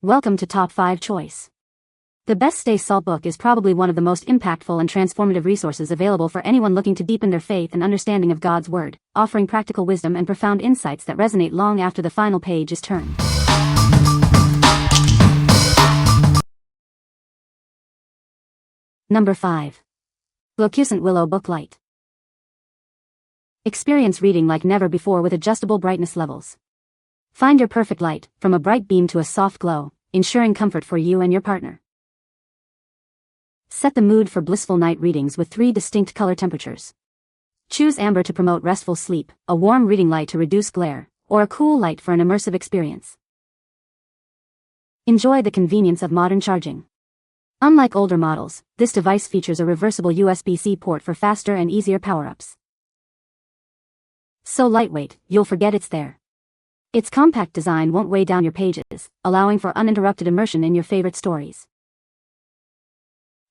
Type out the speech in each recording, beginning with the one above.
Welcome to Top 5 Choice. The Best Stay Salt book is probably one of the most impactful and transformative resources available for anyone looking to deepen their faith and understanding of God's Word, offering practical wisdom and profound insights that resonate long after the final page is turned. Number 5. Glocusent Willow Book Light. Experience reading like never before with adjustable brightness levels. Find your perfect light, from a bright beam to a soft glow, ensuring comfort for you and your partner. Set the mood for blissful night readings with 3 distinct color temperatures. Choose amber to promote restful sleep, a warm reading light to reduce glare, or a cool light for an immersive experience. Enjoy the convenience of modern charging. Unlike older models, this device features a reversible USB-C port for faster and easier power-ups. So lightweight, you'll forget it's there. Its compact design won't weigh down your pages, allowing for uninterrupted immersion in your favorite stories.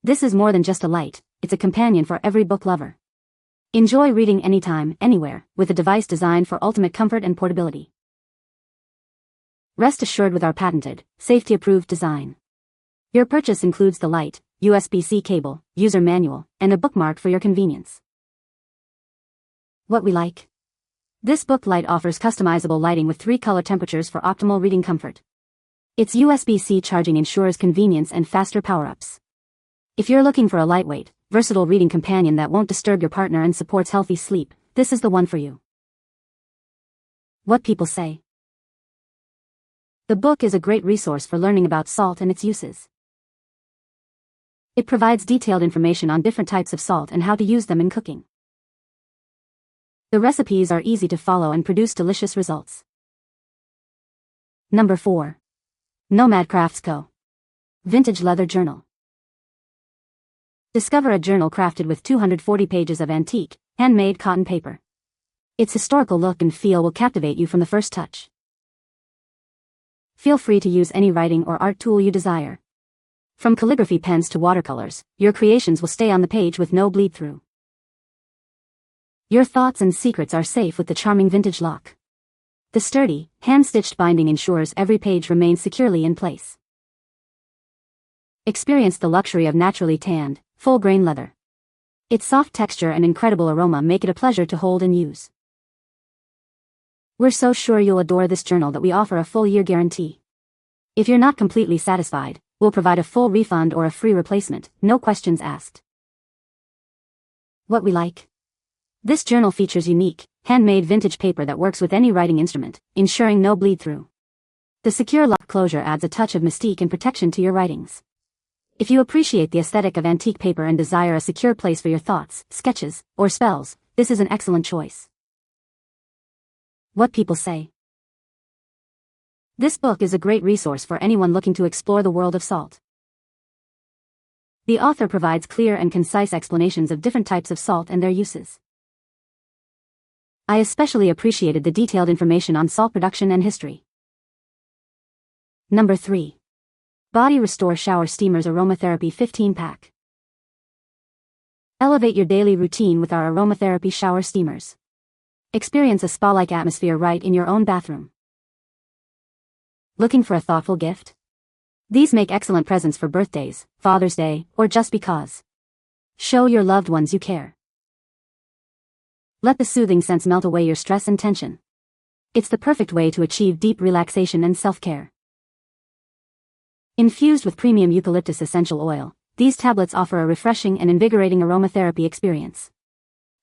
This is more than just a light, it's a companion for every book lover. Enjoy reading anytime, anywhere, with a device designed for ultimate comfort and portability. Rest assured with our patented, safety-approved design. Your purchase includes the light, USB-C cable, user manual, and a bookmark for your convenience. What we like? This book light offers customizable lighting with 3 color temperatures for optimal reading comfort. Its USB-C charging ensures convenience and faster power-ups. If you're looking for a lightweight, versatile reading companion that won't disturb your partner and supports healthy sleep, this is the one for you. What people say. The book is a great resource for learning about salt and its uses. It provides detailed information on different types of salt and how to use them in cooking. The recipes are easy to follow and produce delicious results. Number 4. NomadCraftsCo. Vintage Leather Journal. Discover a journal crafted with 240 pages of antique, handmade cotton paper. Its historical look and feel will captivate you from the first touch. Feel free to use any writing or art tool you desire. From calligraphy pens to watercolors, your creations will stay on the page with no bleed-through. Your thoughts and secrets are safe with the charming vintage lock. The sturdy, hand-stitched binding ensures every page remains securely in place. Experience the luxury of naturally tanned, full-grain leather. Its soft texture and incredible aroma make it a pleasure to hold and use. We're so sure you'll adore this journal that we offer a full-year guarantee. If you're not completely satisfied, we'll provide a full refund or a free replacement, no questions asked. What we like? This journal features unique, handmade vintage paper that works with any writing instrument, ensuring no bleed-through. The secure lock closure adds a touch of mystique and protection to your writings. If you appreciate the aesthetic of antique paper and desire a secure place for your thoughts, sketches, or spells, this is an excellent choice. What people say. This book is a great resource for anyone looking to explore the world of salt. The author provides clear and concise explanations of different types of salt and their uses. I especially appreciated the detailed information on salt production and history. Number 3. Body Restore Shower Steamers Aromatherapy 15-pack. Elevate your daily routine with our Aromatherapy shower steamers. Experience a spa-like atmosphere right in your own bathroom. Looking for a thoughtful gift? These make excellent presents for birthdays, Father's Day, or just because. Show your loved ones you care. Let the soothing scents melt away your stress and tension. It's the perfect way to achieve deep relaxation and self-care. Infused with premium eucalyptus essential oil, these tablets offer a refreshing and invigorating aromatherapy experience.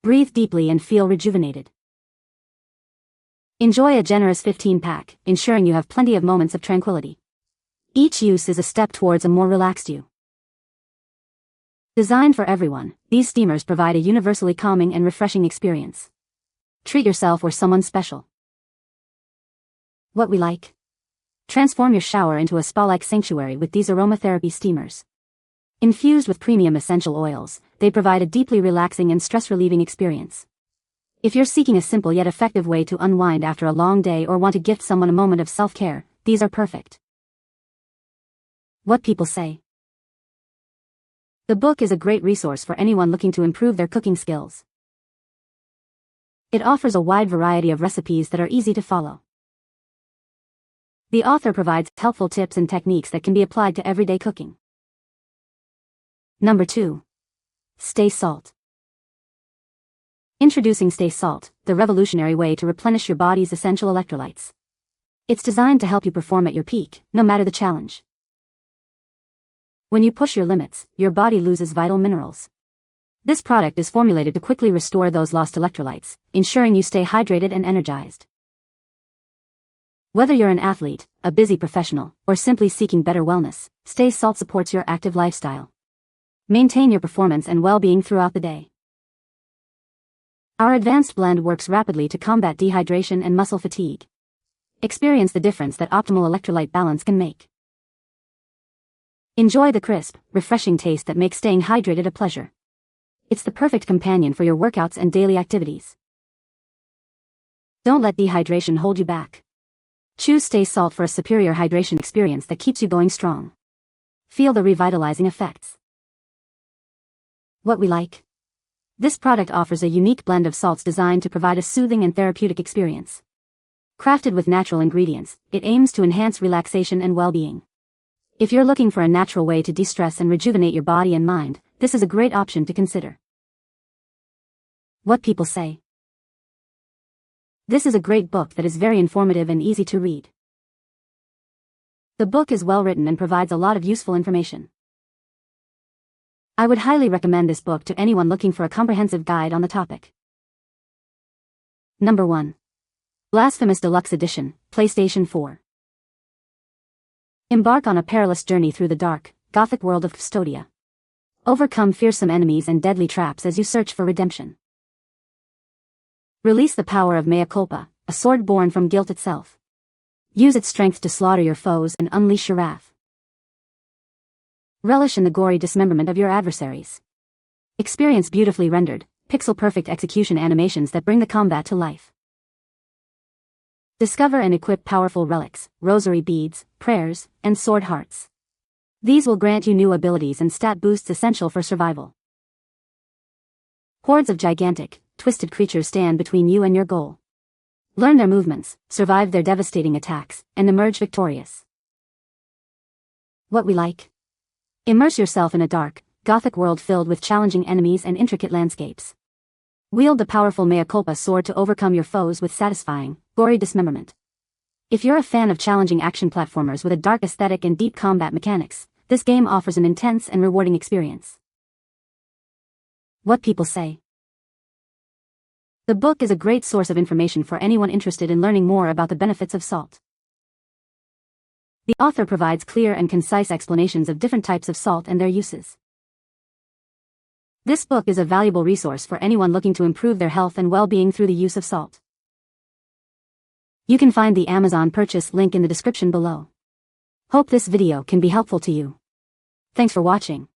Breathe deeply and feel rejuvenated. Enjoy a generous 15-pack, ensuring you have plenty of moments of tranquility. Each use is a step towards a more relaxed you. Designed for everyone, these steamers provide a universally calming and refreshing experience. Treat yourself or someone special. What we like? Transform your shower into a spa-like sanctuary with these aromatherapy steamers. Infused with premium essential oils, they provide a deeply relaxing and stress-relieving experience. If you're seeking a simple yet effective way to unwind after a long day or want to gift someone a moment of self-care, these are perfect. What people say. The book is a great resource for anyone looking to improve their cooking skills. It offers a wide variety of recipes that are easy to follow. The author provides helpful tips and techniques that can be applied to everyday cooking. Number 2. Stay Salt. Introducing Stay Salt, the revolutionary way to replenish your body's essential electrolytes. It's designed to help you perform at your peak, no matter the challenge. When you push your limits, your body loses vital minerals. This product is formulated to quickly restore those lost electrolytes, ensuring you stay hydrated and energized. Whether you're an athlete, a busy professional, or simply seeking better wellness, Stay Salt supports your active lifestyle. Maintain your performance and well-being throughout the day. Our advanced blend works rapidly to combat dehydration and muscle fatigue. Experience the difference that optimal electrolyte balance can make. Enjoy the crisp, refreshing taste that makes staying hydrated a pleasure. It's the perfect companion for your workouts and daily activities. Don't let dehydration hold you back. Choose Stay Salt for a superior hydration experience that keeps you going strong. Feel the revitalizing effects. What we like. This product offers a unique blend of salts designed to provide a soothing and therapeutic experience. Crafted with natural ingredients, it aims to enhance relaxation and well-being. If you're looking for a natural way to de-stress and rejuvenate your body and mind, this is a great option to consider. What people say. This is a great book that is very informative and easy to read. The book is well written and provides a lot of useful information. I would highly recommend this book to anyone looking for a comprehensive guide on the topic. Number 1. Blasphemous Deluxe Edition, PlayStation 4. Embark on a perilous journey through the dark, gothic world of Custodia. Overcome fearsome enemies and deadly traps as you search for redemption. Release the power of mea culpa, a sword born from guilt itself. Use its strength to slaughter your foes and unleash your wrath. Relish in the gory dismemberment of your adversaries. Experience beautifully rendered, pixel-perfect execution animations that bring the combat to life. Discover and equip powerful relics, rosary beads, prayers, and sword hearts. These will grant you new abilities and stat boosts essential for survival. Hordes of gigantic, twisted creatures stand between you and your goal. Learn their movements, survive their devastating attacks, and emerge victorious. What we like. Immerse yourself in a dark, gothic world filled with challenging enemies and intricate landscapes. Wield the powerful mea culpa sword to overcome your foes with satisfying, gory dismemberment. If you're a fan of challenging action platformers with a dark aesthetic and deep combat mechanics, this game offers an intense and rewarding experience. What people say. The book is a great source of information for anyone interested in learning more about the benefits of salt. The author provides clear and concise explanations of different types of salt and their uses. This book is a valuable resource for anyone looking to improve their health and well-being through the use of salt. You can find the Amazon purchase link in the description below. Hope this video can be helpful to you. Thanks for watching.